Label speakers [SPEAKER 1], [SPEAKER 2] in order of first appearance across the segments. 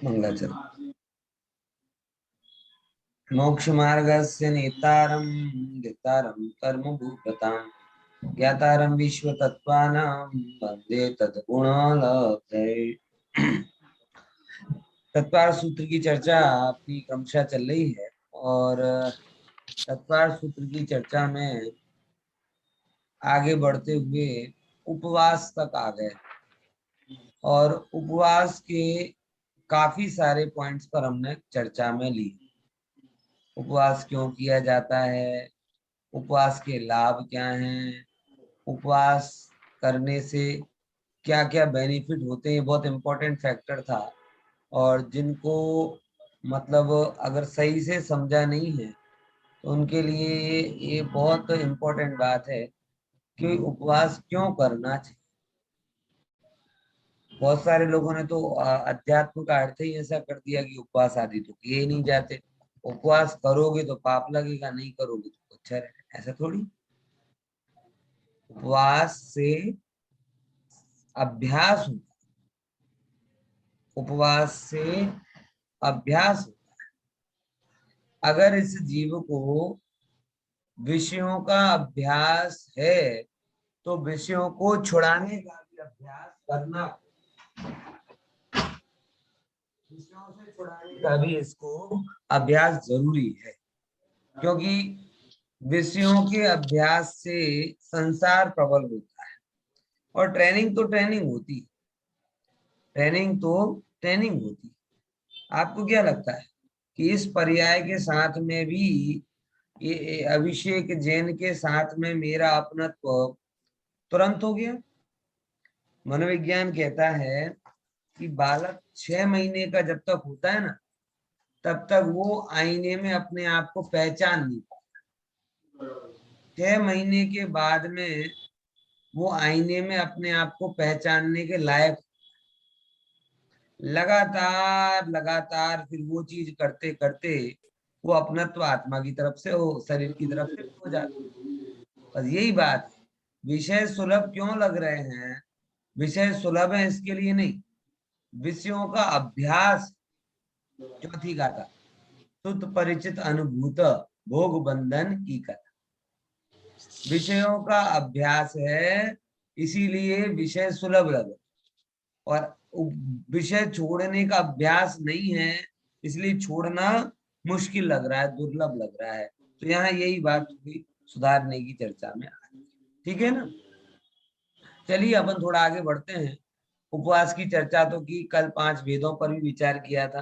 [SPEAKER 1] मंगलाचरण। मोक्ष मार्गस्य नेतारं नेतारं कर्मभूततां ज्ञातारं विश्वतत्त्वानां वन्दे तद्गुणलब्धये। तत्वार सूत्र की चर्चा अपनी क्रमशः चल रही है और तत्वार सूत्र की चर्चा में आगे बढ़ते हुए उपवास तक आ गए और उपवास के काफी सारे पॉइंट्स पर हमने चर्चा में ली। उपवास क्यों किया जाता है, उपवास के लाभ क्या हैं, उपवास करने से क्या क्या बेनिफिट होते हैं, बहुत इम्पोर्टेंट फैक्टर था। और जिनको मतलब अगर सही से समझा नहीं है तो उनके लिए ये बहुत इम्पोर्टेंट बात है कि उपवास क्यों करना चाहिए। बहुत सारे लोगों ने तो अध्यात्म का अर्थ ही ऐसा कर दिया कि उपवास आदि तो किए ही नहीं जाते, उपवास करोगे तो पाप लगेगा, नहीं करोगे तो अच्छा रहेगा। ऐसा थोड़ी, उपवास से अभ्यास होता है, उपवास से अभ्यास होता है। अगर इस जीव को विषयों का अभ्यास है तो विषयों को छुड़ाने का भी अभ्यास करना, विषयों से छुड़ाने का भी इसको अभ्यास जरूरी है। क्योंकि विषयों के अभ्यास से संसार प्रबल होता है और ट्रेनिंग तो ट्रेनिंग होती है, ट्रेनिंग तो ट्रेनिंग होती है। आपको क्या लगता है कि इस पर्याय के साथ में भी ये अभिषेक जैन के साथ में मेरा अपनत्व तुरंत हो गया? मनोविज्ञान कहता है कि बालक 6 महीने का जब तक होता है ना, तब तक वो आईने में अपने आप को पहचान नहीं पाता। 6 महीने के बाद में वो आईने में अपने आप को पहचानने के लायक, लगातार लगातार फिर वो चीज करते करते वो अपनत्व आत्मा की तरफ से हो, शरीर की तरफ से हो जाता। बस यही बात है। विषय सुलभ क्यों लग रहे हैं? विषय सुलभ है इसके लिए नहीं, विषयों का अभ्यास। चौथी गाथा, शुद्ध परिचित अनुभूत भोग बंधन की कथा। विषयों का अभ्यास है इसीलिए विषय सुलभ लगे, और विषय छोड़ने का अभ्यास नहीं है इसलिए छोड़ना मुश्किल लग रहा है, दुर्लभ लग रहा है। तो यहाँ यही बात थोड़ी सुधारने की चर्चा में आ रही है। ठीक है ना? चलिए अपन थोड़ा आगे बढ़ते हैं। उपवास की चर्चा तो की, कल 5 भेदों पर भी विचार किया था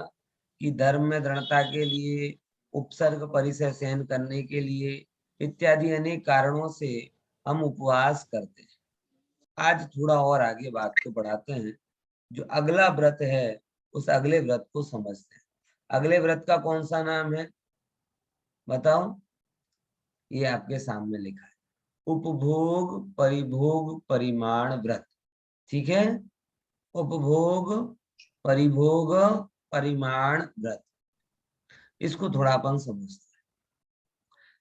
[SPEAKER 1] कि धर्म में दृढ़ता के लिए, उपसर्ग परिसर सहन करने के लिए इत्यादि अनेक कारणों से हम उपवास करते हैं। आज थोड़ा और आगे बात को बढ़ाते हैं। जो अगला व्रत है उस अगले व्रत को समझते हैं। अगले व्रत का कौन सा नाम है बताओ? ये आपके सामने लिखा है, उपभोग परिभोग परिमाण व्रत। ठीक है, उपभोग परिभोग परिमाण व्रत। इसको थोड़ा अपन समझते हैं।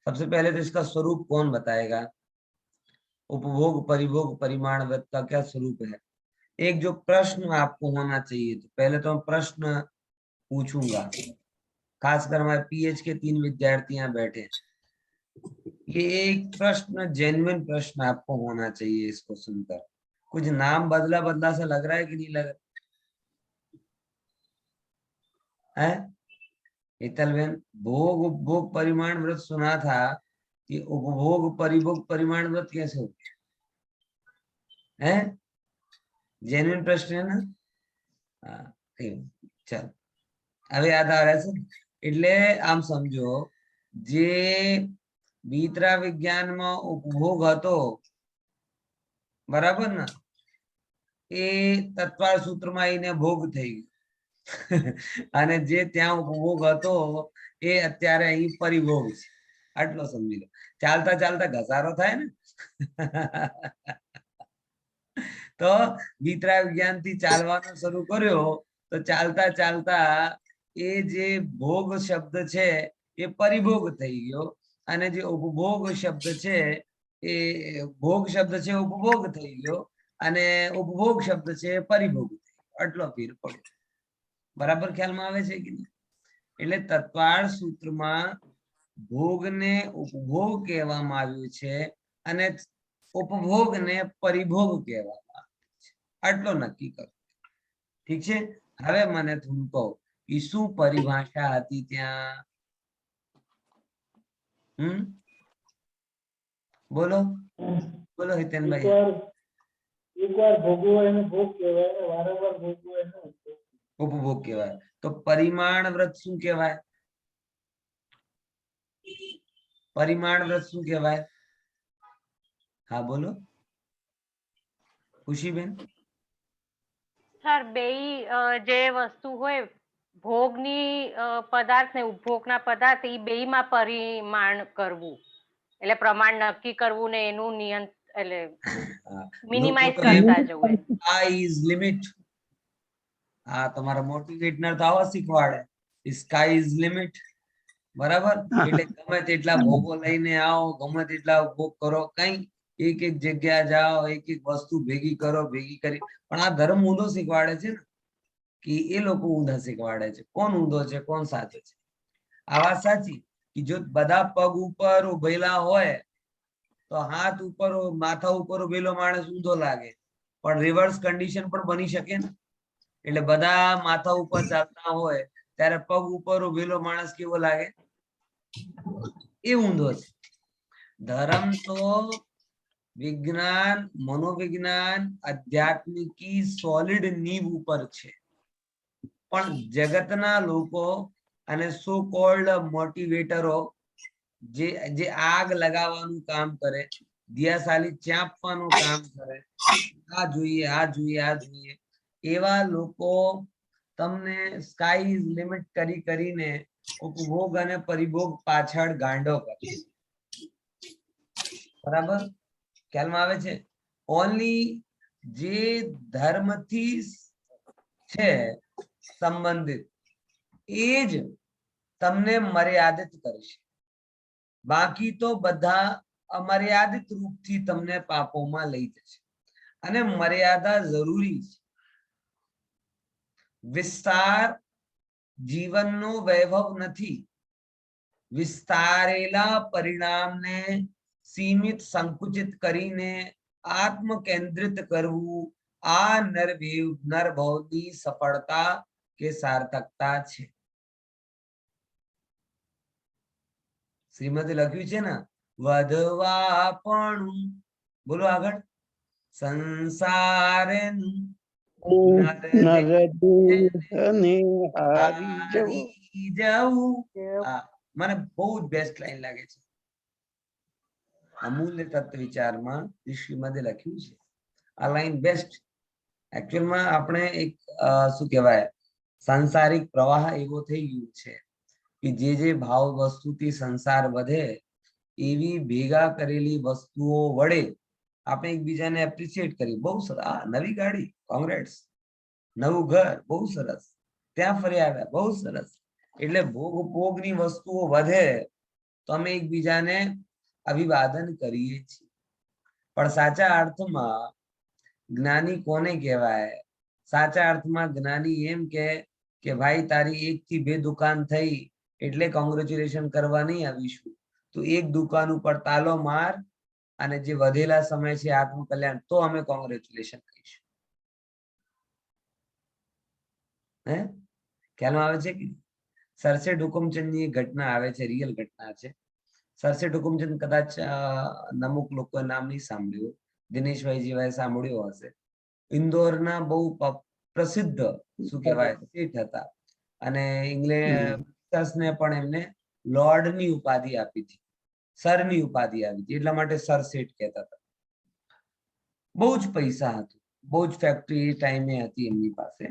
[SPEAKER 1] सबसे पहले तो इसका स्वरूप कौन बताएगा? उपभोग परिभोग परिमाण व्रत का क्या स्वरूप है? एक जो प्रश्न आपको होना चाहिए, तो पहले तो मैं प्रश्न पूछूंगा। खासकर हमारे पीएच के 3 विद्यार्थी यहाँ बैठे हैं। ये एक प्रश्न, जेन्युइन प्रश्न आपको होना चाहिए इसको सुनकर। कुछ नाम बदला बदला सा लग रहा है कि नहीं लग रहा है? हेतलबेन, भोग उपभोग परिमाण व्रत सुना था, कि उपभोग परिभोग परिमाण व्रत कैसे हो है? जेन्युइन प्रश्न है ना? हाँ, ठीक। चल, હવે યાદ આવે છે એટલે આમ સમજો, જે ભીતરા વિજ્ઞાનમાં ઉપભોગ હતો, બરાબર ને, એ તત્વાળ સૂત્રમાં આવીને ભોગ થઈ ગયો અને જે ત્યાં ઉપભોગ હતો એ અત્યારે અહીં પરિભોગ છે, આટલો સમજી લો. ચાલતા ચાલતા ઘસારો થાય ને તો ભીતરા વિજ્ઞાન થી ચાલવાનું શરૂ કર્યો તો ચાલતા ચાલતા એ જે ભોગ શબ્દ છે એ પરિભોગ થઈ ગયો અને જે ઉપભોગ શબ્દ છે એ ભોગ શબ્દ છે ઉપભોગ થઈ ગયો અને ઉપભોગ શબ્દ છે પરિભોગ થઈ ગયો. આટલો ફેર પડ્યો. બરાબર ખ્યાલમાં આવે છે કે નહીં? એટલે તત્વાર્થ સૂત્રમાં ભોગને ઉપભોગ કહેવામાં આવ્યું છે અને ઉપભોગને પરિભોગ કહેવામાં આવ્યું છે. આટલો નક્કી કરો. ઠીક છે. હવે મને થોડું કહો કે શું પરિભાષા હતી ત્યાં? બોલો બોલો હિતેનભાઈ.
[SPEAKER 2] એકવાર ભોગવો એને ભોગ કહેવાય, વારંવાર ભોગવો એને
[SPEAKER 1] ઉપભોગ કહેવાય. તો પરિમાણ વ્રત શું કહેવાય? પરિમાણ વ્રત શું કહેવાય? હા બોલો ખુશીબેન.
[SPEAKER 3] સર બે જે વસ્તુ હોય ભોગની પદાર્થ ને ઉપભોગના પદાર્થ એ બેયમાં પરિમાણ કરવું એટલે પ્રમાણ નક્કી કરવું ને એનું એટલે મિનિમાઇઝ કરતા જવું.
[SPEAKER 1] આ ઇઝ લિમિટ. આ તમારા મોટિવેટર તો આવા શીખવાડે સ્કાય ઇઝ લિમિટ. બરાબર. એટલે ગમે તેટલા ભોગો લઈને આવો, ગમે તેટલા ભોગ કરો, કઈ એક એક જગ્યા જાઓ, એક એક વસ્તુ ભેગી કરો, ભેગી કરી. પણ આ ધર્મ ઊંધો શીખવાડે છે ને કે એ લોકો ઊંધા શીખવાડે છે. કોણ ઊંધો છે કોણ સાચો છે? આ વાત સાચી કે જો બધા પગ ઉપર ઉભેલા હોય તો હાથ ઉપર માથા ઉપર ઉભેલો માણસ ઊંધો લાગે, પણ રિવર્સ કન્ડિશન પણ બની શકે ને. એટલે બધા માથા ઉપર ચાલતા હોય ત્યારે પગ ઉપર ઉભેલો માણસ કેવો લાગે? એ ઊંધો છે. ધર્મ તો વિજ્ઞાન, મનોવિજ્ઞાન, આધ્યાત્મિકી સોલિડ નીવ ઉપર છે. પણ જગતના લોકો અને સો કોલ્ડ મોટિવેટરો જે આગ લગાવવાનું કામ કરે, દિયાસાલી ચાંપવાનું કામ કરે, આ જોઈએ આ જોઈએ આ જોઈએ, એવા લોકો તમને સ્કાય ઇઝ લિમિટ કરી કરીને ઉપભોગ અને પરિભોગ પાછળ ગાંડો કરે. બરાબર ખ્યાલમાં આવે છે? ઓનલી જે ધર્મથી છે સંબંધિત એ જ તમને મર્યાદિત કરશે. બાકી તો બધા અમર્યાદિત રૂપથી તમને પાપોમાં લઈ જશે. અને મર્યાદા જરૂરી છે. વિસ્તાર જીવનનો વૈભવ નથી. વિસ્તારેલા પરિણામને સીમિત સંકુચિત કરીને આત્મ કેન્દ્રિત કરવું આ નરભવની સફળતા કે સાર્થકતા છે. શ્રીમદે લખ્યું છે ને, વધવા પણ બોલો આગળ સંસારનું મને બહુ જ બેસ્ટ લાઈન લાગે છે. અમૂલ્ય તત્વ વિચારમાં શ્રીમદે લખ્યું છે આ લાઈન બેસ્ટ. એકચ્યુઅલમાં આપણે એક શું કહેવાય સાંસારિક પ્રવાહ એવો થઈ ગયો છે કે જે ભાવ વસ્તુથી સંસાર વધે એવી ભેગા કરેલી વસ્તુઓ વડે આપણે એકબીજાને એપ્રિશિએટ કરી. બહુ સરસ, આ નવી ગાડી, કોંગ્રેટ્સ, નવું ઘર, બહુ સરસ, ત્યાં ફરી આવ્યા, બહુ સરસ. એટલે ભોગની વસ્તુઓ વધે તો અમે એકબીજાને અભિવાદન કરીએ છીએ. પણ સાચા અર્થમાં જ્ઞાની કોને કહેવાય? સાચા અર્થમાં જ્ઞાની એમ કે ભાઈ તારી 1 થી 2 દુકાન થઈ એટલે કોંગ્રેચ્યુલેશન કરવા નહીં આવીશું. તો એક દુકાન ઉપર તાલો માર અને જે વધેલા સમય છે આત્મકલ્યાણ, તો અમે કોંગ્રેચ્યુલેશન કહીશું. હે ખ્યાલ આવે છે કે સરસેટ હુકુમચંદની ઘટના આવે છે, રિયલ ઘટના છે. સરસેટ હુકુમચંદ કદાચ અમુક લોકો નામ નહીં સાંભળ્યું, દિનેશભાઈ જેવાએ સાંભળ્યું હશે. ઇન્દોરના બહુ પ્રસિદ્ધ શું કહેવાય શેઠ હતા અને ઇંગ્લેન્ડને પણ એમને લોર્ડની ઉપાધિ આપી હતી, સરની ઉપાધિ આપી હતી. એટલા માટે સર શેઠ કહેતા હતા. બહુ જ પૈસા હતું, બહુ જ ફેક્ટરી એ ટાઈમે હતી એમની પાસે.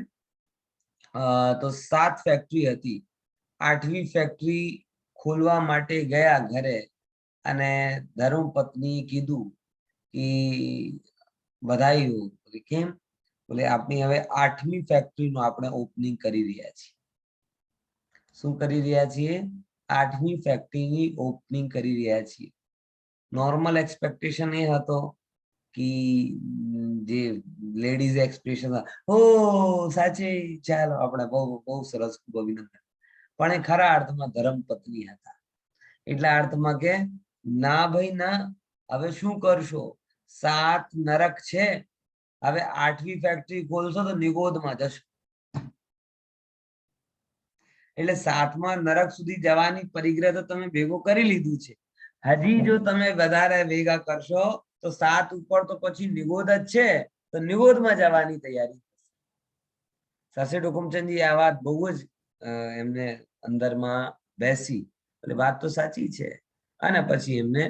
[SPEAKER 1] તો 7 ફેક્ટરી હતી. 8મી ફેક્ટરી ખોલવા માટે ગયા ઘરે અને ધર્મપત્ની કીધું કે બધાઈ હો. કેમ? બોલે આપણી હવે 8મી ફેક્ટરીનું આપણે ઓપનિંગ કરી રહ્યા છીએ. શું કરી રહ્યા છીએ? 8મી ફેક્ટરીની ઓપનિંગ કરી રહ્યા છીએ. નોર્મલ એક્સપેક્ટેશન એ હતો જે લેડીઝ એક્સપ્રેશન હો સાચે ચાલો આપણે બહુ બહુ સરસ, ખૂબ અભિનંદન, પણ એ ખરા અર્થમાં ધર્મ પત્ની હતા. એટલા અર્થમાં કે ના ભાઈ ના, હવે શું કરશો, 7 નરક છે, હવે 8મી ફેક્ટરી ખોલશો તો નિગોદમાં જશો. એટલે 7મા નરક સુધી જવાની પરિગ્રહ તો તમે ભેગો કરી લીધું છે. હજી જો તમે વધારે ભેગા કરશો તો 7 ઉપર તો પછી નિગોદ જ છે, તો નિગોદમાં જવાની તૈયારી. સસેટ હુકુમચંદજી આ વાત બહુ જ એમને અંદરમાં બેસી, એટલે વાત તો સાચી છે. અને પછી એમને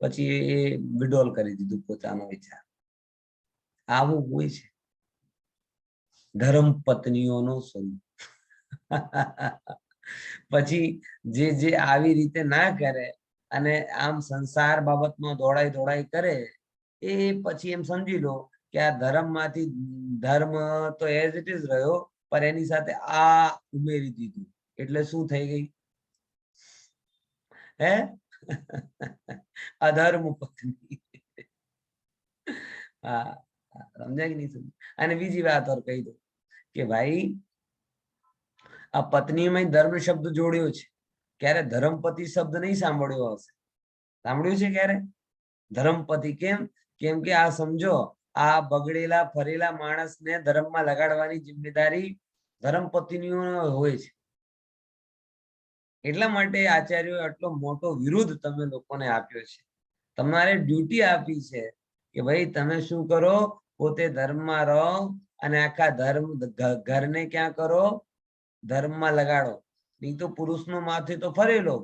[SPEAKER 1] એ વિડ્રોલ કરી દીધું પોતાનો વિચાર. આવું હોય છે ધર્મ પત્નીઓનો સ્વરૂપ. પછી જે આવી રીતે ના કરે અને આમ સંસાર બાબતમાં દોડાઈ કરે, એ પછી એમ સમજી લો કે આ ધર્મમાંથી ધર્મ તો એઝ ઇટ ઇઝ રહ્યો, પણ એની સાથે આ ઉમેરી દીધું, એટલે શું થઈ ગઈ? હે અધર્મ પત્ની. હા, સમજાય કે નહીં સમજાય? અને બીજી વાત ઓર કહી દો કે ભાઈ આ પત્નીમાં ધર્મ શબ્દ જોડ્યો છે. ક્યારે ધર્મપતિ શબ્દ નહીં સાંભળ્યો હશે? સાંભળ્યું છે ક્યારે ધર્મપતિ? કેમ કે આ સમજો, આ બગડેલા ફરેલા માણસને ધર્મમાં લગાડવાની જિમ્મેદારી ધર્મપત્નીઓ હોય છે. એટલા માટે આચાર્યો આટલો મોટો વિરોધ તમે લોકોને આપ્યો છે. તમારે ડ્યુટી આપી છે કે ભાઈ તમે શું કરો, પોતે ધર્મમાં રહો અને આખા ઘરને ક્યાં કરો? ધર્મમાં લગાડો. નહીં તો પુરુષનો માથે તો ફરેલો,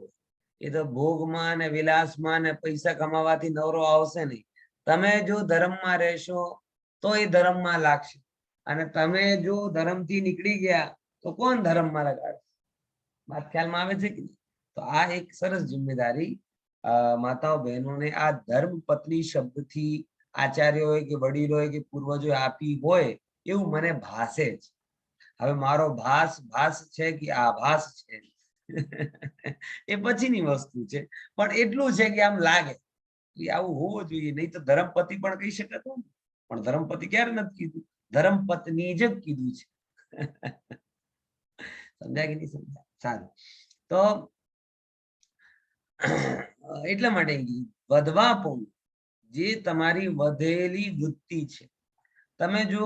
[SPEAKER 1] એ તો ભોગમાં ને વિલાસમાં ને પૈસા કમાવાથી નવરો આવશે નહીં. તમે જો ધર્મમાં રહેશો તો એ ધર્મમાં લાગશે, અને તમે જો ધર્મથી નીકળી ગયા તો કોણ ધર્મમાં લગાડશે? વાત ખ્યાલમાં આવે છે કે નહીં? તો આ એક સરસ જિમ્મેદારી માતાઓ બહેનોને આ ધર્મ પત્ની શબ્દથી આચાર્યોએ કે વડીલોએ કે પૂર્વજોએ આપી હોય એવું મને ભાસે છે. હવે મારો ભાસ છે કે આભાસ છે એ પછીની વસ્તુ છે, પણ એટલું છે કે આમ લાગે આવું હોવું જોઈએ. નહીં તો ધર્મપતિ પણ કહી શકાતો, પણ ધર્મપતિ ક્યારે નથી કીધું, ધર્મપત્ની જ કીધું છે. સમજાય કે નહીં સમજાય? સારું, તો એટલા માટે વધવાપણું જે તમારી વધેલી વૃત્તિ છે, તમે જો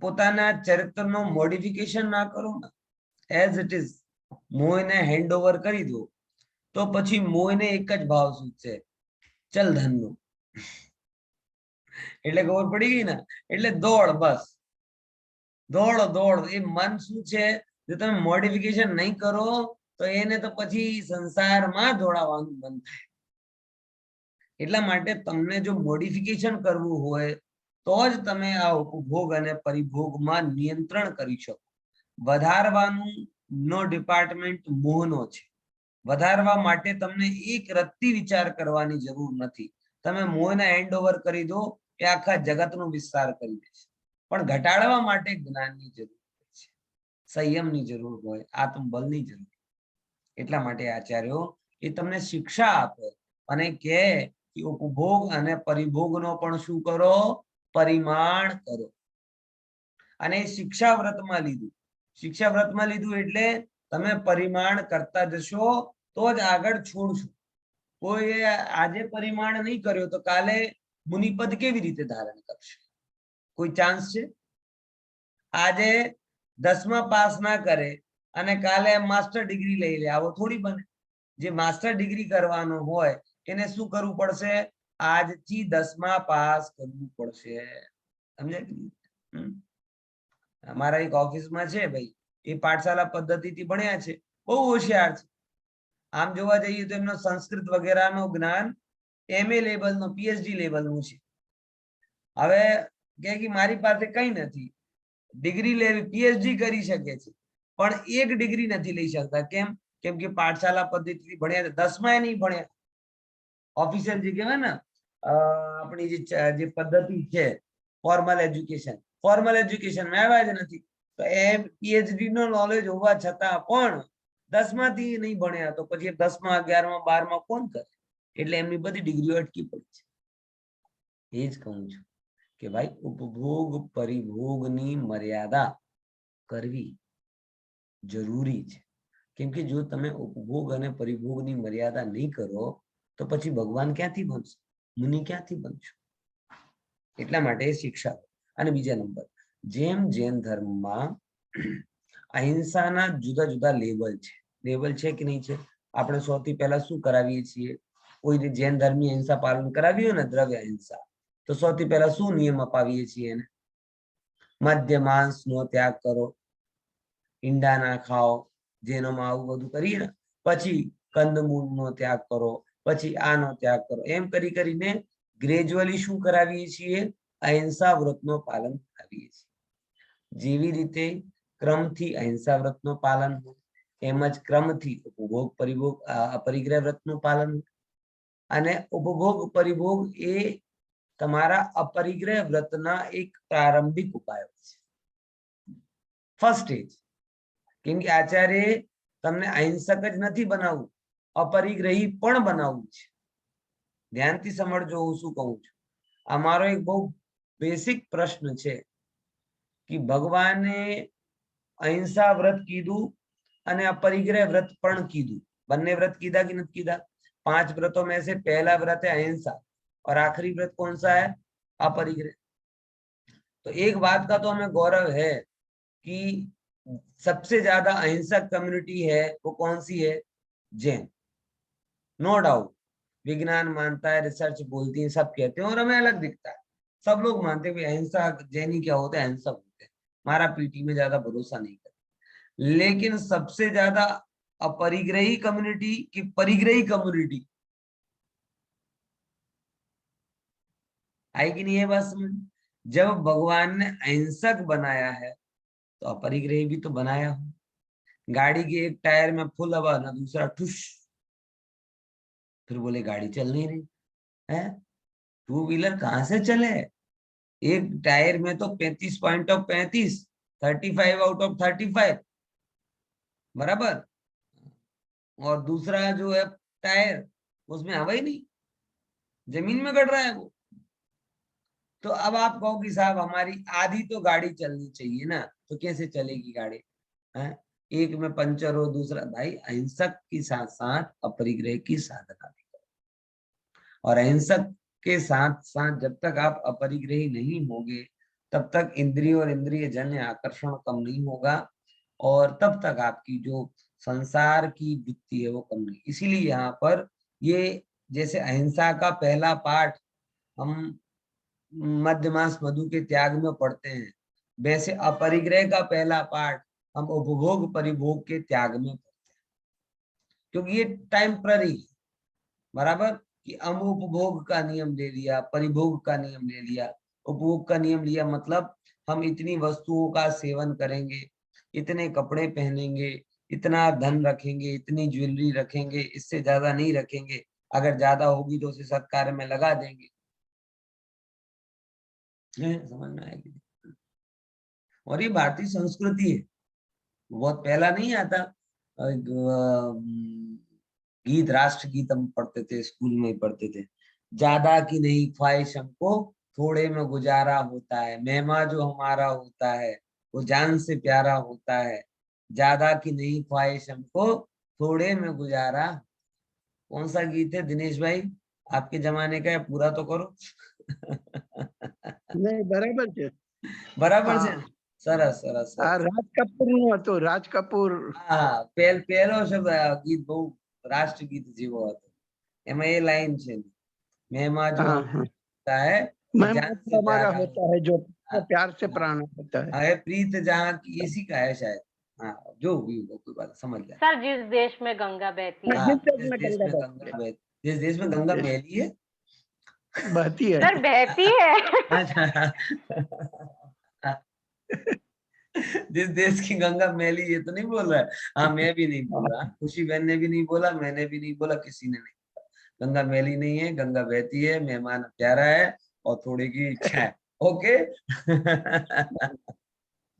[SPEAKER 1] પોતાના ચરિત્રનો મોડિફિકેશન ના કરો ને, એઝ ઇટ ઇઝ મોહને હેન્ડ ઓવર કરી દો, તો પછી મોહને એક જ ભાવ સૂચશે, ચલ ધનનો. એટલે ખબર પડી ગઈ ને? એટલે દોડ, બસ દોડ. એ મન શું છે, જો તમે મોડિફિકેશન નહીં કરો તો એને તો પછી સંસારમાં દોડાવવાનું મન થાય. એટલા માટે તમને જો મોડિફિકેશન કરવું હોય તો જ તમે આ ઉપભોગ અને પરિભોગમાં નિયંત્રણ કરી શકો. વધારવાનું નો ડિપાર્ટમેન્ટ મોહનો છે. વધારવા માટે તમને એક રત્તી વિચાર કરવાની જરૂર નથી. તમે મોહને હેન્ડ ઓવર કરી દો, એ આખા જગતનો વિસ્તાર કરી દે છે. પણ ઘટાડવા માટે જ્ઞાનની જરૂર છે, સંયમની જરૂર હોય, આત્મબળની જરૂર. એટલા માટે આચાર્યો એ તમને શિક્ષા આપે અને કહે કે ઉપભોગ અને પરિભોગનો પણ શું કરો? પરિમાણ કરો. અને શિક્ષા વ્રતમાં લીધું. શિક્ષા વ્રતમાં લીધું એટલે તમે પરિમાણ કરતા જશો તો જ આગળ છોડશો. કોઈ આજે પરિમાણ નહીં કર્યો તો કાલે મુનિપદ કેવી રીતે ધારણ કરશે? કોઈ ચાન્સ છે? આજે 10મા પાસ ના કરે અને કાલે માસ્ટર ડિગ્રી લઈ લે, આવો થોડી બને. જે માસ્ટર ડિગ્રી કરવાનો હોય એને શું કરવું પડશે? આજથી 10મા પાસ કરવું પડશે. સમજાય? અમારા એક ઓફિસમાં છે ભાઈ, એ પાઠશાલા પદ્ધતિથી ભણ્યા છે, બહુ હોશિયાર છે. આમ જોવા જઈએ તો એમનો સંસ્કૃત વગેરેનું જ્ઞાન MA લેવલનું, PhD લેવલનું છે. હવે કે મારી પાસે કઈ નથી, ડિગ્રી લેવી, PhD કરી શકે છે, પણ એક ડિગ્રી નથી લઈ શકતા. કેમ કે પાઠશાલા પદ્ધતિથી ભણ્યા છે, 10મા નહીં ભણ્યા. ઓફિશિયલ જે કહેવાય ને આપણી જે પદ્ધતિ છે ફોર્મલ એજ્યુકેશન માં આવ્યા જ નથી. તો એ PhD નો નોલેજ હોવા છતાં પણ 10માંથી નહીં ભણ્યા, તો પછી 10મા 11મા 12મા કોણ કરે? એટલે એમની બધી ડિગ્રીઓ અટકી પડી છે. એ જ કહું છું કે ભાઈ ઉપભોગ પરિભોગની મર્યાદા કરવી જરૂરી છે, કેમ કે જો તમે ઉપભોગ અને પરિભોગની મર્યાદા નહીં કરો તો પછી ભગવાન ક્યાંથી બનશો, મુનિ ક્યાંથી બનશો? એટલા માટે શિક્ષા. અને બીજા નંબર, જેમ જૈન ધર્મમાં અહિંસાના જુદા જુદા લેવલ છે. લેવલ છે કે નહીં છે? આપણે સૌથી પહેલા શું કરાવીએ છીએ? કોઈ જૈન ધર્મની અહિંસા પાલન કરાવી હોય ને, દ્રવ્ય અહિંસા, તો સૌથી પહેલા શું નિયમ અપાવીએ છીએ એને? મદ્ય માંસ નો ત્યાગ કરો, ઈંડા ના ખાઓ, જૈનોમાં આવું બધું કરીએ ને. પછી કંદમૂળ નો ત્યાગ કરો, પછી આનો ત્યાગ કરો. એમ કરી કરીને ગ્રેજ્યુઅલી શું કરાવીએ છીએ? અહિંસા વ્રતનો પાલન કરાવીએ છીએ. જેવી રીતે ક્રમથી અહિંસા વ્રતનું પાલન હોય, એમ જ ક્રમથી ઉપભોગ પરિભોગ અપરિગ્રહ વ્રતનું પાલન. અને ઉપભોગ પરિભોગ એ તમારા અપરિગ્રહ વ્રતના એક પ્રારંભિક ઉપાયો છે, ફર્સ્ટ સ્ટેજ. કેમ કે આચાર્ય તમને અહિંસક જ નથી બનાવવું, અપરિગ્રહી પણ બનાવવું છે. ધ્યાનથી સમજજો હું શું કહું છું. અમારો એક બહુ બેસિક પ્રશ્ન છે કે ભગવાને અહિંસા વ્રત કીધું અને अपरिग्रह व्रत પણ કીધું. બંને व्रत કીધા कि नहीं કીધા? 5 व्रतों में से पहला व्रत है अहिंसा और आखिरी व्रत कौन सा है? अपरिग्रह. तो एक बात का तो हमें गौरव है कि सबसे ज्यादा अहिंसक कम्युनिटी है वो कौन सी है? जैन. No doubt. विज्ञान मानता है, रिसर्च बोलती है, सब कहते हैं और हमें अलग दिखता है. सब लोग मानते हैं अहिंसा जैनी क्या होते हैं, अहिंसक होते हैं. हमारा पीटी में ज्यादा भरोसा नहीं करता. लेकिन सबसे ज्यादा अपरिग्रही कम्युनिटी की परिग्रही कम्युनिटी आई कि नहीं है बात समझ? जब भगवान ने अहिंसक बनाया है तो अपरिग्रही भी तो बनाया हो. गाड़ी के एक टायर में फुल हवा ना दूसरा ठुश, फिर बोले गाड़ी चल नहीं रही है. 2 व्हीलर कहां से चले? एक टायर में तो 35.35, 35 आउट ऑफ 35 बराबर, और दूसरा जो है टायर उसमें हवा ही नहीं, जमीन में गड़ रहा है वो. तो अब आप कहो कि साहब हमारी आधी तो गाड़ी चलनी चाहिए ना, तो कैसे चलेगी गाड़ी? है एक में पंचर हो, दूसरा. भाई अहिंसक के साथ साथ अपरिग्रह की साधना भी करो. और अहिंसक के साथ साथ जब तक आप अपरिग्रही नहीं होंगे तब तक इंद्रिय और इंद्रिय जन्य आकर्षण कम नहीं होगा, और तब तक आपकी जो संसार की वृत्ति है वो कम नहीं. इसीलिए यहाँ पर ये जैसे अहिंसा का पहला पाठ हम मध्यमास मधु के त्याग में पढ़ते हैं, वैसे अपरिग्रह का पहला पाठ हम उपभोग परिभोग के त्याग में पढ़ते हैं. क्योंकि ये टेम्पररी बराबर कि हम उपभोग का नियम ले लिया, परिभोग का नियम ले लिया. उपभोग का नियम लिया मतलब हम इतनी वस्तुओं का सेवन करेंगे, इतने कपड़े पहनेंगे, इतना धन रखेंगे, इतनी ज्वेलरी रखेंगे, इससे ज्यादा नहीं रखेंगे. अगर ज्यादा होगी तो उसे सत्कार्य में लगा देंगे. समझ में आएगी? और ये भारतीय संस्कृति है. बहुत पहला नहीं आता गीत, राष्ट्र गीत हम पढ़ते थे, स्कूल में पढ़ते थे. ज्यादा की नहीं ख्वाहिश हमको, थोड़े में गुजारा होता है. मेहमा जो हमारा होता है वो जान से प्यारा होता है. ज्यादा की नहीं ख्वाहिश हमको, थोड़े में गुजारा. कौन सा गीत है दिनेश भाई? आपके जमाने का है, पूरा तो करो.
[SPEAKER 4] नहीं बराबर છે.
[SPEAKER 1] બરાબર છે. સરસ સરસ.
[SPEAKER 4] આ રાજ કપૂર નું હતું, રાજ કપૂર.
[SPEAKER 1] હા, પહેલો શબ્દ ગીત બહુ રાષ્ટ્રગીત જેવો હતો. એમાં એ લાઈન છે, મેમાં जो होता है जान से
[SPEAKER 4] हमारा
[SPEAKER 1] प्यारा
[SPEAKER 4] होता है, जो प्यार से प्राण होता है.
[SPEAKER 1] है प्रीत जहाँ की, इसी का है शायद. हाँ, जो भी होगा कोई बात समझ गया.
[SPEAKER 3] सर जिस देश में गंगा बहती है.
[SPEAKER 1] हाँ, जिस देश में गंगा बहती, जिस देश में गंगा बहती है,
[SPEAKER 4] बहती है
[SPEAKER 3] सर बहती है.
[SPEAKER 1] जिस देश की गंगा मैली, ये तो नहीं बोल रहा है. हाँ, मैं भी नहीं बोल रहा, खुशी बहन ने भी नहीं बोला, मैंने भी नहीं बोला, किसी ने नहीं बोला. गंगा मैली नहीं है, गंगा बहती है, मेहमान प्यारा है और थोड़ी की इच्छा है. ओके.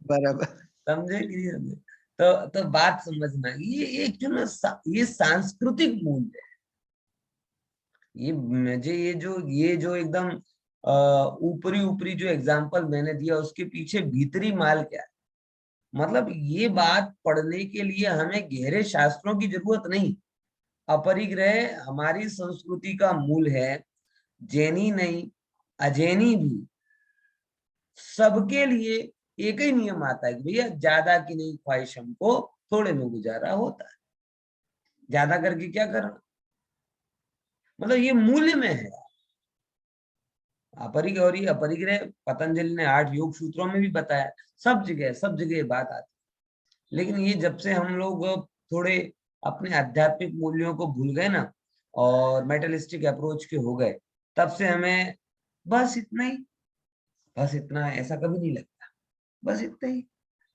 [SPEAKER 4] बराबर.
[SPEAKER 1] समझे कि नहीं समझे? तो बात समझना, ये एक जो ना ये सांस्कृतिक मूल्य है. ये जो एकदम ऊपरी ऊपरी जो एग्जाम्पल मैंने दिया उसके पीछे भीतरी माल क्या है। मतलब ये बात पढ़ने के लिए हमें गहरे शास्त्रों की जरूरत नहीं। अपरिग्रह हमारी संस्कृति का मूल है। जैनी नहीं, अजैनी भी, सबके लिए एक ही नियम आता है कि भैया ज्यादा की नहीं ख्वाहिश हमको, थोड़े में गुजारा होता है। ज्यादा करके क्या करना, मतलब ये मूल्य में है। अपरिग्रह, और ये अपरिग्रह पतंजलि ने 8 योग सूत्रों में भी बताया। सब जगह बात आती है। लेकिन ये जब से हम लोग थोड़े अपने आध्यात्मिक मूल्यों को भूल गए ना और मेटलिस्टिक अप्रोच के हो गए, तब से हमें बस इतना ही, बस इतना, ऐसा कभी नहीं लगता। बस इतना ही,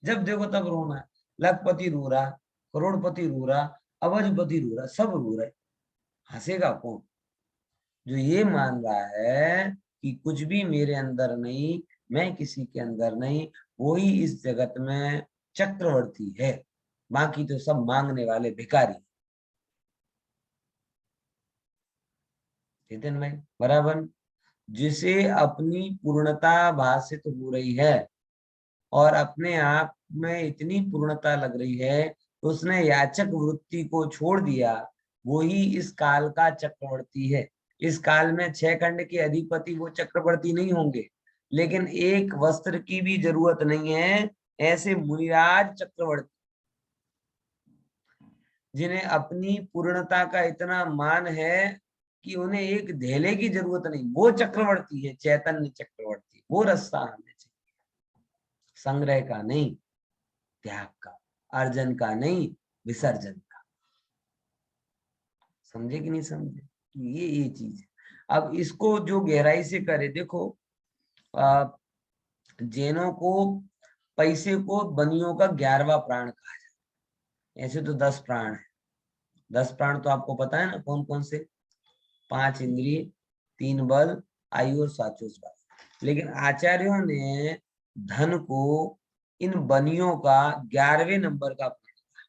[SPEAKER 1] जब देखो तब रोना। लखपति रो रहा, करोड़पति रो रहा, अवधपति रो रहा, सब रो रहे। हंसेगा कौन? जो ये मान रहा है कि कुछ भी मेरे अंदर नहीं, मैं किसी के अंदर नहीं, वही इस जगत में चक्रवर्ती है। बाकी तो सब मांगने वाले भिखारी। चेतन भाई बराबर। जिसे अपनी पूर्णता भाषित हो रही है और अपने आप में इतनी पूर्णता लग रही है, उसने याचक वृत्ति को छोड़ दिया, वही इस काल का चक्रवर्ती है। इस काल में 6 खंड के अधिपति वो चक्रवर्ती नहीं होंगे, लेकिन एक वस्त्र की भी जरूरत नहीं है ऐसे मुनिराज चक्रवर्ती, जिन्हें अपनी पूर्णता का इतना मान है कि उन्हें एक धेले की जरूरत नहीं। वो चक्रवर्ती है, चैतन्य चक्रवर्ती। वो रास्ता हमें चाहिए, संग्रह का नहीं, त्याग का, अर्जन का नहीं, विसर्जन का। समझे कि नहीं समझे? ये चीज है। अब इसको जो गहराई से करे, देखो जैनों को पैसे को बनियों का 11वां प्राण कहा जाता है। ऐसे तो 10 प्राण है। 10 प्राण तो आपको पता है ना कौन कौन से? 5 इंद्रिय, 3 बल, आयु और साचोस बल। लेकिन आचार्यों ने धन को इन बनियों का 11वें नंबर का प्राण कहा।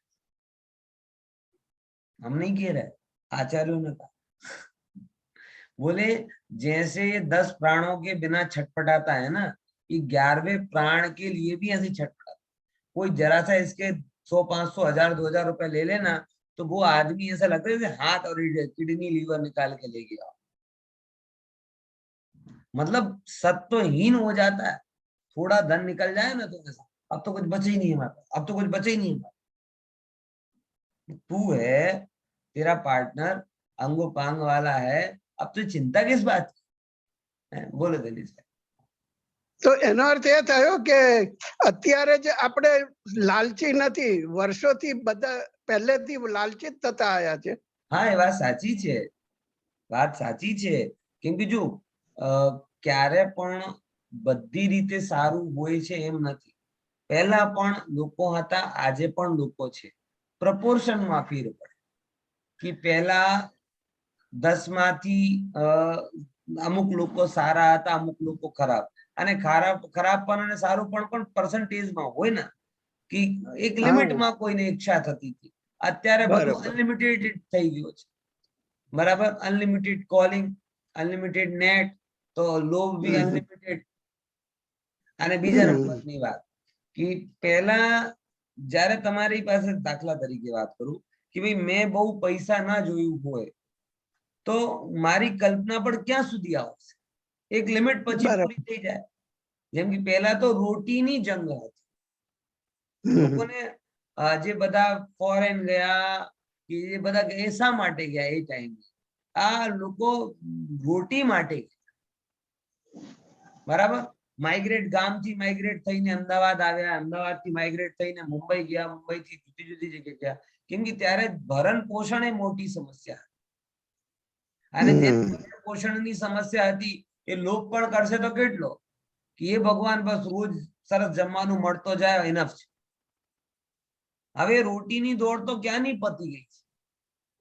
[SPEAKER 1] हम नहीं कह रहे, आचार्यों ने कहा। बोले जैसे ये 10 प्राणों के बिना छटपटाता है ना, ये 11वें प्राण के लिए भी ऐसे छटपटाता। कोई जरा सा इसके 100, 500, 1000, 2000 रुपए ले लेना, तो वो आदमी ऐसा लगता है जैसे हाथ और किडनी लीवर निकाल के ले गया। मतलब सत्वहीन हो जाता है। थोड़ा धन निकल जाए ना तो ऐसा, अब तो कुछ बचे ही नहीं हमारे पास, अब तो कुछ बचे ही नहीं हमारे। तू है, तेरा पार्टनर अंगो पांग वाला है, अब तो चिंता किस बात की है? बोलो दिलीप भाई।
[SPEAKER 4] તો એનો અર્થ એ થયો કે અત્યારે જે આપણે લાલચી નથી, વર્ષોથી બધા પહેલેથી લાલચિત થતા આયા છે.
[SPEAKER 1] હા, એ વાત સાચી છે, વાત સાચી છે. કેમ કે જો ક્યારે પણ બધી રીતે સારું હોય છે એમ નથી. પહેલા પણ લોકો હતા, આજે પણ લોકો છે. પ્રપોર્શનમાં ફેર પડે કે પહેલા 10 માંથી અમુક લોકો સારા હતા, અમુક લોકો ખરાબ. અને ખરાબ પણ અને સારું પણ પર્સન્ટેજમાં હોય ને, કે એક લિમિટમાં કોઈને ઈચ્છા થતી હતી. અત્યારે બધું અનલિમિટેડ થઈ ગયું છે, બરાબર? અનલિમિટેડ કોલિંગ, અનલિમિટેડ નેટ, તો લોભ બી અનલિમિટેડ. અને બીજા નંબરની વાત કે પહેલા જ્યારે તમારી પાસે, દાખલા તરીકે વાત કરું કે ભાઈ મેં બહુ પૈસા ના જોયું હોય તો મારી કલ્પના પણ ક્યાં સુધી આવશે? એક લિમિટ પછી પૂરી થઈ જાય. જેમ કે પહેલા તો રોટીની જંગ હતી. લોકોને જે બધા ફોરેન ગયા કે જે બધા એ શા માટે ગયા એ ટાઈમ? આ લોકો રોટી માટે ગયા, બરાબર? માઇગ્રેટ, ગામથી માઇગ્રેટ થઈને અમદાવાદ આવ્યા, અમદાવાદથી માઇગ્રેટ થઈને મુંબઈ ગયા, મુંબઈથી જુદી જુદી જગ્યાએ ગયા. કેમ કે ત્યારે ભરણ પોષણ એ મોટી સમસ્યા. અને ભરણ પોષણની સમસ્યા હતી એ લોક પણ કરશે તો કેટલો, કે એ ભગવાન બસ રોજ સરસ જમવાનું મળતો જાય, ઇનફ છે. હવે રોટીની દોડ તો ક્યાંની પતી ગઈ છે,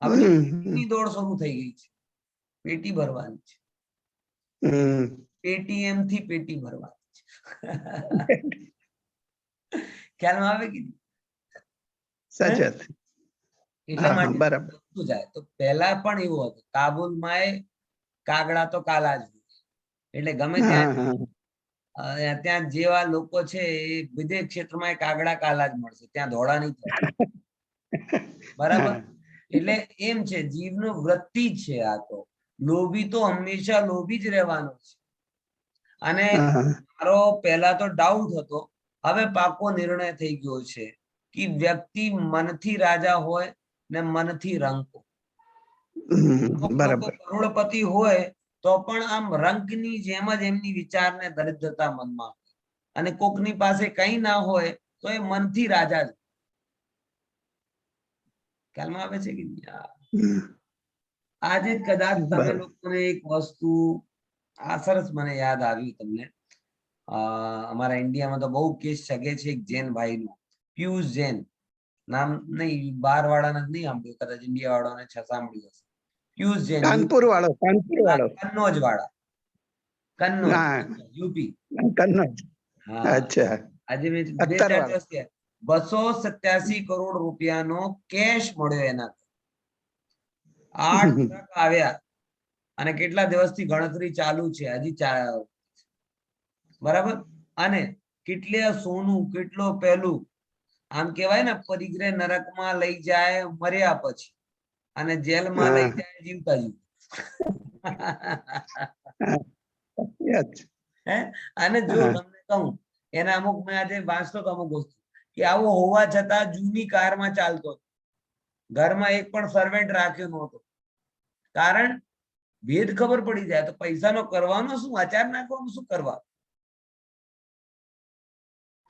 [SPEAKER 1] હવે તો પેટીની દોડ શરૂ થઈ ગઈ છે. પેટી ભરવાની છે, પેટીએમ થી પેટી ભરવાની છે. ખ્યાલમાં આવે કે એટલા માટે જાય. તો પહેલા પણ એવું હતું, કાબુલમાં કાગડા તો કાલા જ હોય, એટલે ગમે
[SPEAKER 4] હા,
[SPEAKER 1] ત્યાં
[SPEAKER 4] હા.
[SPEAKER 1] ત્યાં જેવા લોકો છે એ વિદેશ ક્ષેત્રમાં એક કાગડા કાલા જ મળશે, ત્યાં ધોળા નહીં થાય. બરાબર.
[SPEAKER 4] હા.
[SPEAKER 1] એટલે એમ છે, જીવનું વૃત્તિ છે આ તો. લોભી તો હંમેશા લોભી જ રહેવાનો છે. અને
[SPEAKER 4] હા.
[SPEAKER 1] મારો પહેલા તો ડાઉટ હતો, હવે પાકો નિર્ણય થઈ ગયો છે કે વ્યક્તિ મનથી રાજા હોય ને મનથી રંકો. અમુક લોકો
[SPEAKER 4] બરાબર.
[SPEAKER 1] કરોડપતિ હોય તો પણ આમ રંકની જેમ જ એમની વિચારને દરિદ્રતા મનમાં, અને કોકની પાસે કઈ ના હોય તો એ મનથી રાજા છે. ખ્યાલમાં આવે છે કે આજે કદાચ તમે
[SPEAKER 4] બરાબર.
[SPEAKER 1] લોકોને એક વસ્તુ આ સરસ મને યાદ આવી તમને. અમારા ઇન્ડિયામાં તો બહુ કેસ સગે છે એક જૈન ભાઈ નું, પિયુષ જૈન નામ, નહીં બહાર વાળાને જ નહીં સાંભળ્યું, કદાચ ઇન્ડિયા વાળાને સાંભળ્યું હશે. પિયુષ જૈન,
[SPEAKER 4] કાનપુર વાળો.
[SPEAKER 1] કન્નોજ વાળા, કન્નોજ,
[SPEAKER 4] ના,
[SPEAKER 1] યુપી.
[SPEAKER 4] કન્નૌજ.
[SPEAKER 1] હા,
[SPEAKER 4] અચ્છા.
[SPEAKER 1] આજે મેં
[SPEAKER 4] 78
[SPEAKER 1] 2-4
[SPEAKER 4] વાળો.
[SPEAKER 1] દિવસ થયા, 287 કરોડ રૂપિયાનો કેશ મળ્યો એના. 8 ટ્રક આવ્યા અને કેટલા દિવસથી ગણતરી ચાલુ છે, હજી બરાબર. અને કેટલે સોનું, કેટલો પેલું, આમ કેવાય ને પરિગ્રહ નરકમાં લઈ જાય મર્યા પછી, અને જેલમાં લઈ
[SPEAKER 4] હા.
[SPEAKER 1] જાય જીવતા
[SPEAKER 4] યસ.
[SPEAKER 1] હે. અને જો
[SPEAKER 4] હા.
[SPEAKER 1] તમને કહું, એના અમુક મેં આજે વાંચતો તો અમુક વસ્તુ કે આવો હોવા છતાં જૂની કારમાં ચાલતો, ઘરમાં એક પણ સર્વેન્ટ રાખ્યો નહોતો. કારણ ભેદ ખબર પડી જાય તો પૈસાનો કરવાનો શું, આચાર નાખવાનું શું કરવા.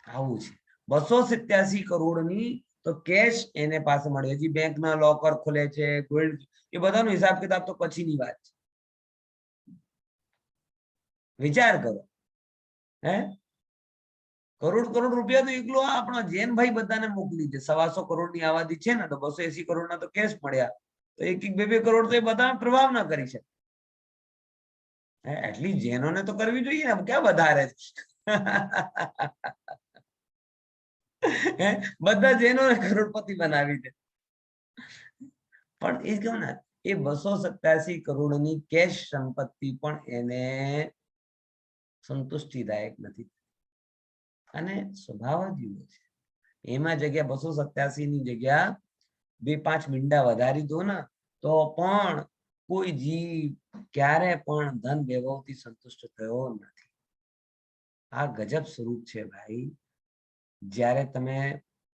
[SPEAKER 1] આવું છે. 287 કરોડની તો કેશ એને પાસે મળે. હજી બેંકના લોકર ખુલે છે, ગોલ્ડ, એ બધાનો હિસાબ કિતાબ તો પછીની વાત છે. વિચાર કરો. હે, કરોડ કરોડ રૂપિયા તો એકલો આપણો જૈન ભાઈ બધાને મોકલી છે. 125 કરોડની આબાદી છે ને, તો 280 કરોડના તો કેશ મળ્યા, તો 1-2 કરોડ તો એ બધા પ્રભાવ ના કરી શકે. એટલી જૈનોને તો કરવી જોઈએ ને, ક્યાં વધારે બધા જૈનોને કરોડપતિ બનાવી દે. પણ એ કહું ને, એ 287 કરોડની કેશ સંપત્તિ પણ એને સંતુષ્ટિદાયક નથી. અને સ્વભાવ જ એવો છે. એમાં જગ્યા 287 ની જગ્યા 2-5 મીંડા વધારી દો ને, તો પણ કોઈ જીવ ક્યારે પણ ધન વૈભવથી સંતુષ્ટ થયો નથી. આ ગજબ સ્વરૂપ છે ભાઈ. જ્યારે તમે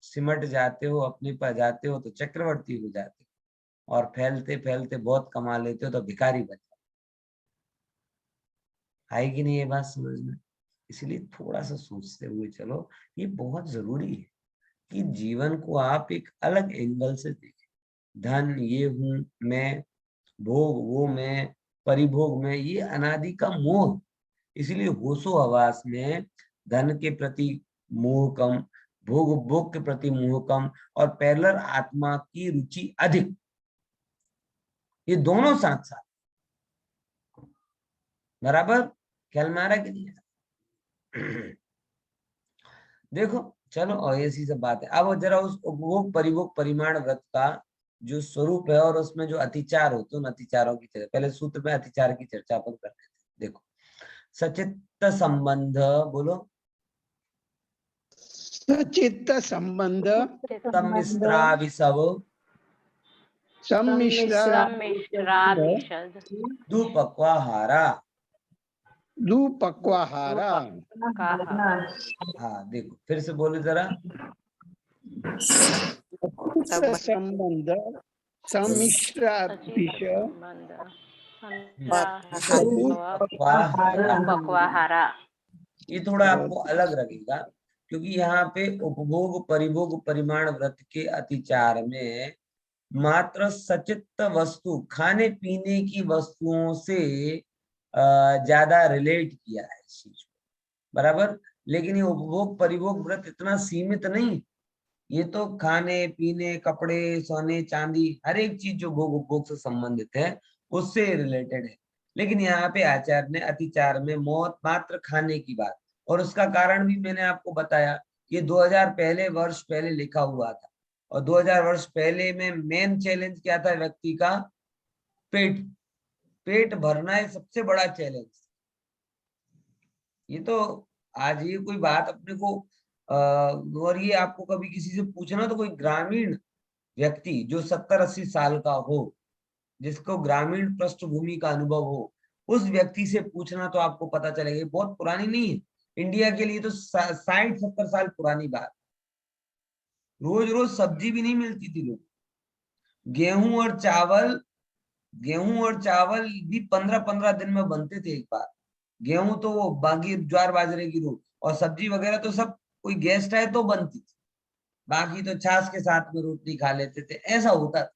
[SPEAKER 1] सिमट जाते हो, अपने पर जाते हो तो चक्रवर्ती हो जाते हो, और फैलते फैलते बहुत कमा लेते हो तो भिखारी बन जाते हो। आएगी नहीं ये बात समझ में? इसलिए थोड़ा सा सोचते हुए चलो, ये बहुत जरूरी है कि जीवन को आप एक अलग एंगल से देखें। धन ये हूं मैं, भोग वो मैं, परिभोग में, ये अनादि का मोह। इसलिए होशो हवास में धन के प्रति मोह कम, भोग उपभोग के प्रति मोह कम, और पैरेलल आत्मा की रुचि अधिक। ये दोनों साथ साथ। बराबर ख्याल में आ रहा कि नहीं? देखो चलो, और ऐसी सब बात है। अब जरा उस उपभोग परिभोग परिमाण व्रत का जो स्वरूप है, और उसमें जो अतिचार होते हैं, उन अतिचारों की चर्चा, पहले सूत्र में अतिचार की चर्चा अपन कर लेते हैं। देखो, सचित्त संबंध, बोलो।
[SPEAKER 4] सचित्त संबंध,
[SPEAKER 1] सम्मिश्राविषव,
[SPEAKER 3] सम्मिश्राभिषद,
[SPEAKER 1] दुपक्वाहारा।
[SPEAKER 4] दुपक्वाहारा।
[SPEAKER 1] हाँ देखो, फिर से बोलो जरा।
[SPEAKER 4] संबंध, सम्मिश्राभिष,
[SPEAKER 3] पक्वाहारा।
[SPEAKER 1] ये थोड़ा आपको अलग लगेगा, क्योंकि यहाँ पे उपभोग परिभोग परिमाण व्रत के अतिचार में मात्र सचित्त वस्तु, खाने पीने की वस्तुओं से ज्यादा रिलेट किया है इस चीज को, बराबर। लेकिन ये उपभोग परिभोग व्रत इतना सीमित नहीं, ये तो खाने पीने, कपड़े, सोने चांदी, हर एक चीज जो भोग उपभोग से संबंधित है उससे रिलेटेड है। लेकिन यहाँ पे आचार्य ने अतिचार में मौत मात्र खाने की बात, और उसका कारण भी मैंने आपको बताया। ये 2000 पहले वर्ष पहले लिखा हुआ था, और 2000 वर्ष पहले में मेन चैलेंज क्या था व्यक्ति का? पेट, पेट भरना है सबसे बड़ा चैलेंज। ये तो आज ये कोई बात अपने को और ये आपको कभी किसी से पूछना तो कोई ग्रामीण व्यक्ति जो 70-80 साल का हो, जिसको ग्रामीण पृष्ठभूमि का अनुभव हो, उस व्यक्ति से पूछना तो आपको पता चलेगा। ये बहुत पुरानी नहीं है, इंडिया के लिए तो 60-70 साल पुरानी बात। रोज रोज सब्जी भी नहीं मिलती थी लोग। गेहूं और चावल भी 15-15 दिन में बनते थे एक बार। गेहूं तो वो बाकी ज्वार बाजरे की रोटी, और सब्जी वगैरह तो सब कोई गेस्ट आए तो बनती थी, बाकी तो छाछ के साथ में रोटी खा लेते थे, ऐसा होता था।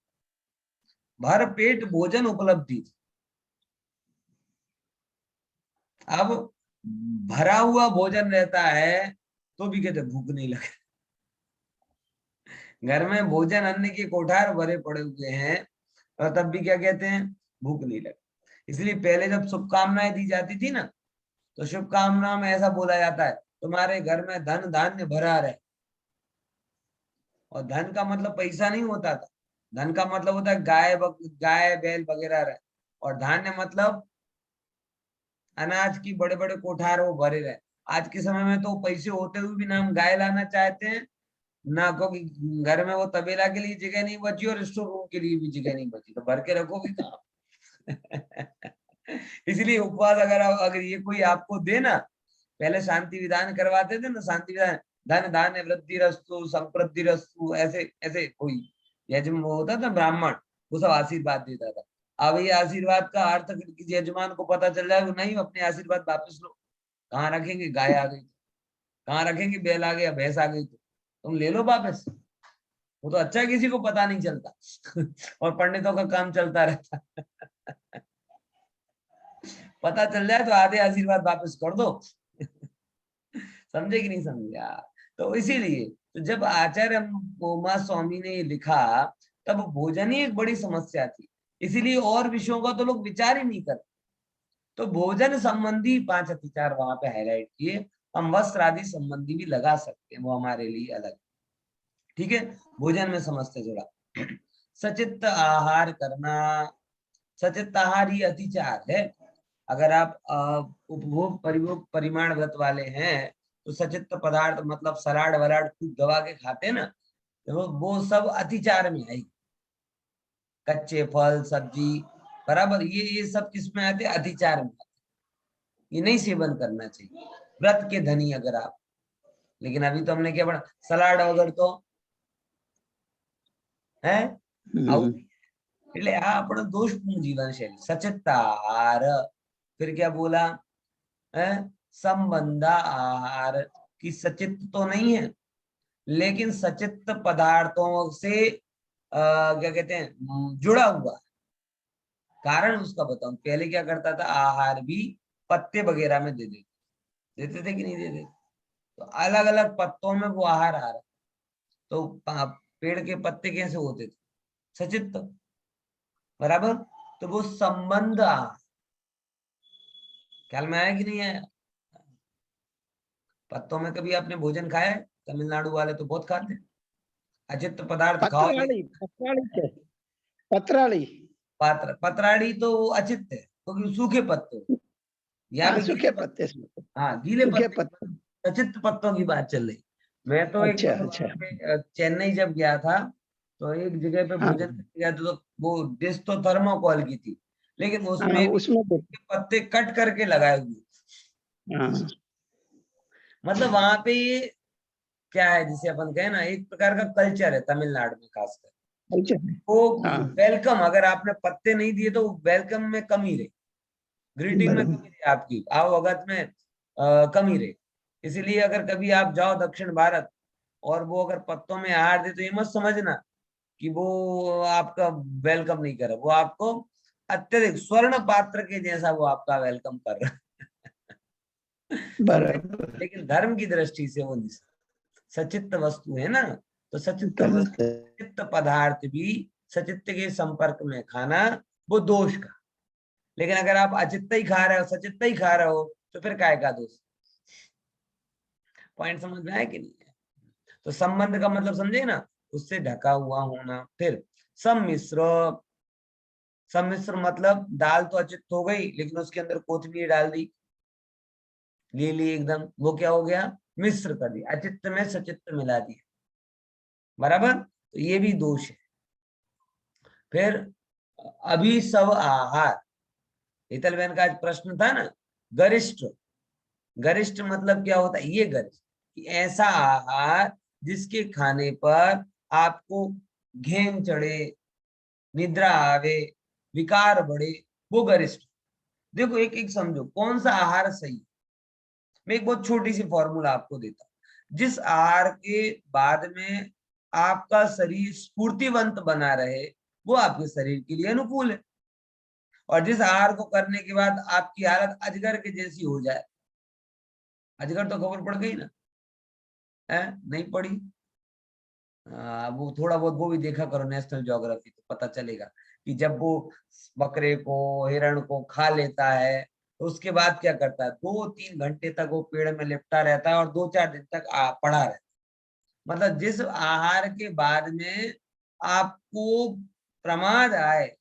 [SPEAKER 1] भर पेट भोजन उपलब्धि थी। अब भरा हुआ भोजन रहता है तो भी कहते भूख नहीं लगे। घर में भोजन अन्न के कोठार भरे पड़े हुए हैं और तब भी क्या कहते हैं, भूख नहीं लगे। इसलिए पहले जब शुभकामनाएं दी जाती थी ना, तो शुभकामना में ऐसा बोला जाता है, तुम्हारे घर में धन धान्य भरा रहे। और धन का मतलब पैसा नहीं होता था, धन का मतलब होता है गाय बैल वगैरह रहे, और धान्य मतलब अनाज की बड़े बड़े कोठार वो भरे रहे। आज के समय में तो पैसे होते हुए भी ना हम गाय लाना चाहते हैं, ना क्योंकि घर में वो तबेला के लिए जगह नहीं बची और स्टोर रूम के लिए भी जगह नहीं बची, तो भर के रखोगे कहाँ। इसलिए उपवास अगर ये कोई आपको दे ना, पहले शांति विधान करवाते थे ना, शांति विधान, धन धान्य वृद्धि रस्तु संप्रद्धि रस्तु, ऐसे ऐसे कोई यजमान होता था ब्राह्मण, वो सब आशीर्वाद देता था। अब ये आशीर्वाद का अर्थ किसी यजमान को पता चल जाए, वो नहीं, अपने आशीर्वाद वापस लो। कहाँ रखेंगे, गाय आ गई, कहाँ रखेंगे, बैल आ गया, भैंस आ गई, तो तुम ले लो वापस। वो तो अच्छा किसी को पता नहीं चलता और पंडितों का काम चलता रहता। पता चल जाए तो आधे आशीर्वाद वापस कर दो। समझे कि नहीं समझे यार। तो इसीलिए तो जब आचार्य उमा स्वामी ने ये लिखा, तब भोजन ही एक बड़ी समस्या थी, इसीलिए और विषयों का तो लोग विचार ही नहीं करते। तो भोजन संबंधी 5 अतिचार वहां पे हाईलाइट किए। हम वस्त्र आदि संबंधी भी लगा सकते हैं, वो हमारे लिए अलग, ठीक है। भोजन में समझते जुड़ा सचित्त आहार करना। सचित्त आहार ही अतिचार है। अगर आप उपभोग परिभोग परिमाण व्रत वाले हैं, तो सचित्त पदार्थ मतलब सलाड वलाड खूब दबा के खाते हैं ना, तो वो सब अतिचार में है। कच्चे फल सब्जी बराबर, ये सब किस में आते, अतिचार में आते। ये नहीं सेवन करना चाहिए व्रत के धनी अगर आप। लेकिन अभी तो हमने क्या पढ़ा, सलाड वगैरह तो है आउट। એટલે આ આપણો દોષપૂર્ણ જીવનશૈલી સચિત્ત આહાર। फिर क्या बोला है, संबंध आहार की सचित्त तो नहीं है, लेकिन सचित्त पदार्थों से क्या कहते हैं जुड़ा हुआ। कारण उसका बताऊं, पहले क्या करता था, आहार भी पत्ते वगैरह में देते थे कि नहीं देते। तो अलग अलग पत्तों में वो आहार आ रहा, तो पेड़ के पत्ते कैसे होते थे, सचित्त बराबर। तो वो संबंध ख्याल में आया कि नहीं आया। पत्तों में कभी आपने भोजन खाया है, तमिलनाडु वाले तो बहुत खाते हैं। अचित्त पदार्थ खाओ।
[SPEAKER 4] पत्राली
[SPEAKER 1] पतराड़ी तो अचित्त है क्योंकि सूखे पत्ते, यहाँ पे
[SPEAKER 4] सूखे पत्ते,
[SPEAKER 1] हाँ गीले
[SPEAKER 4] पत्ते।
[SPEAKER 1] अचित्त पत्तों की बात चल रही। मैं तो एक चेन्नई जब गया था, तो एक जगह पे भोजन करने गया था, तो वो डिश तो थर्मोकोल की थी, लेकिन उसमें पत्ते कट करके लगाए हुए। मतलब वहां पे ये क्या है, जिसे अपन कहे ना, एक प्रकार का कल्चर है तमिलनाडु में खासकर। वो वेलकम, अगर आपने पत्ते नहीं दिए तो वेलकम में कमी रहे, ग्रीटिंग में कमी रहे, आपकी आवभगत में कमी रहे। इसलिए अगर कभी आप जाओ दक्षिण भारत और वो अगर पत्तों में आहार दे, तो ये मत समझना कि वो आपका वेलकम नहीं कर रहा, वो आपको अत्यधिक स्वर्ण पात्र के जैसा वो आपका वेलकम कर रहा है। लेकिन धर्म की दृष्टि से वो नहीं, सचित्त वस्तु है ना, तो सचित्त पदार्थ भी सचित्त के संपर्क में खाना वो दोष का। लेकिन अगर आप अचित्त ही खा रहे हो, सचित्त ही खा रहे हो, तो फिर काय का दोष। पॉइंट समझ में आया कि नहीं है। तो संबंध का मतलब समझे ना, उससे ढका हुआ होना। फिर सम्मिश्र, सम्मिश्र मतलब दाल तो अचित्त हो गई, लेकिन उसके अंदर कोथिंबीर डाल दी, ले लिए एकदम, वो क्या हो गया, मिश्र कर दिया, अचित्त में सचित्त मिला दिया, बराबर। तो ये भी दोष है। फिर अभी सब आहार, शीतल बहन का आज प्रश्न था ना, गरिष्ठ, गरिष्ठ मतलब क्या होता है, ये गरिष्ठ कि ऐसा आहार जिसके खाने पर आपको घेन चढ़े, निद्रा आवे, विकार बढ़े, वो गरिष्ठ। देखो एक एक समझो कौन सा आहार सही। मैं एक बहुत छोटी सी फॉर्मूला आपको देता हूँ। जिस आहार के बाद में आपका शरीर स्फूर्तिवंत बना रहे, वो आपके शरीर के लिए अनुकूल है। और जिस आहार को करने के बाद आपकी हालत अजगर के जैसी हो जाए, अजगर तो खबर पड़ गई ना, है नहीं पड़ी? वो थोड़ा बहुत वो भी देखा करो नेशनल ज्योग्राफी, तो पता चलेगा कि जब वो बकरे को, हिरण को खा लेता है तो उसके बाद क्या करता है, 2-3 घंटे तक वो पेड़ में लिपटा रहता है और 2-4 दिन तक पड़ा रहता है। मतलब जिस आहार के बाद में आपको प्रमाद आए,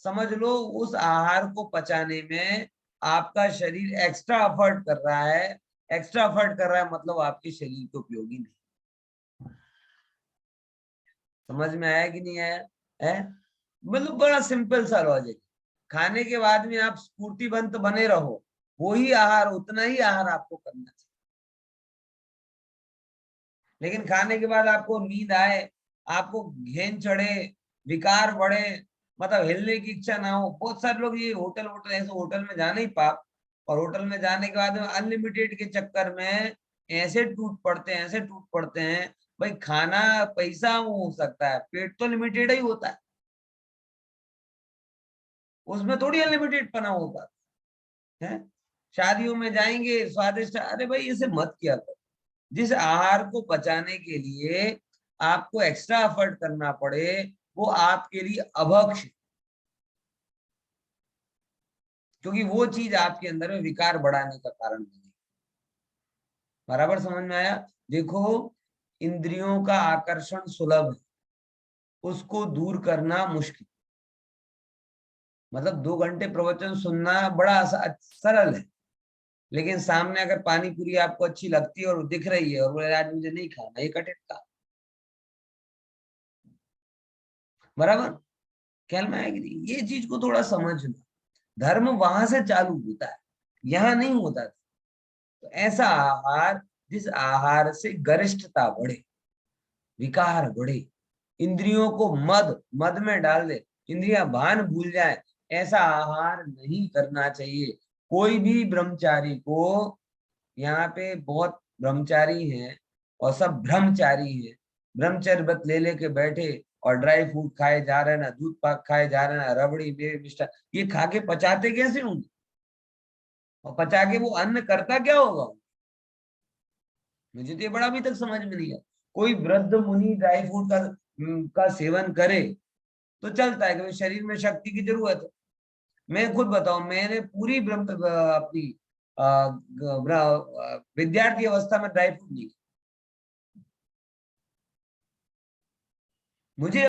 [SPEAKER 1] समझ लो उस आहार को पचाने में आपका शरीर एक्स्ट्रा एफर्ट कर रहा है। एक्स्ट्रा एफर्ट कर रहा है मतलब आपके शरीर को उपयोगी नहीं। समझ में आया कि नहीं आया है? मतलब बड़ा सिंपल सा लॉजिक। खाने के बाद में आप स्फूर्तिवंत बने रहो, वही आहार, उतना ही आहार आपको करना चाहिए। लेकिन खाने के बाद आपको नींद आए, आपको घेन चढ़े, विकार बढ़े, मतलब हिलने की इच्छा ना हो। बहुत सारे लोग ये होटल वोटल ऐसे होटल में जाने ही पाप, और होटल में जाने के बाद में अनलिमिटेड के चक्कर में ऐसे टूट पड़ते हैं, ऐसे टूट पड़ते हैं। भाई खाना पैसा वो हो सकता है, पेट तो लिमिटेड ही होता है, उसमें थोड़ी अनलिमिटेड पना होता है। शादियों में जाएंगे स्वादिष्ट, अरे भाई इसे मत किया करो। जिस आहार को पचाने के लिए आपको एक्स्ट्रा एफर्ट करना पड़े, वो आपके लिए अभक्ष, क्योंकि वो चीज आपके अंदर में विकार बढ़ाने का कारण बनेगी। बराबर समझ में आया? देखो, इंद्रियों का आकर्षण सुलभ है, उसको दूर करना मुश्किल। मतलब 2 घंटे प्रवचन सुनना बड़ा सरल है, लेकिन सामने अगर पानी पूरी आपको अच्छी लगती है और दिख रही है और बोले आज मुझे नहीं खाना, ये कठिन काम। बराबर ख्याल में आएगी? ये चीज को थोड़ा समझना। धर्म वहां से चालू होता है, यहाँ नहीं होता। तो ऐसा आहार जिस आहार से गरिष्ठता बढ़े, विकार बढ़े, इंद्रियों को मद मद में डाल दे, इंद्रियां भान भूल जाए, ऐसा आहार नहीं करना चाहिए। कोई भी ब्रह्मचारी को, यहाँ पे बहुत ब्रह्मचारी हैं और सब ब्रह्मचारी हैं, ब्रह्मचर्य व्रत ले लेके बैठे और ड्राई फ्रूट खाए जा रहे हैं, ना दूध पाक खाए जा रहे हैं, ना रबड़ी मेवे मिष्ठान। ये खा के पचाते कैसे होंगे, और पचा के वो अन्न करता क्या होगा? मुझे तो ये बड़ा अभी तक समझ में नहीं है। कोई वृद्ध मुनि ड्राई फ्रूट का सेवन करे तो चलता है कि शरीर में शक्ति की जरूरत है। मैं खुद बताऊं, मैंने पूरी अपनी विद्यार्थी अवस्था में ड्राई फ्रूट नहीं, मुझे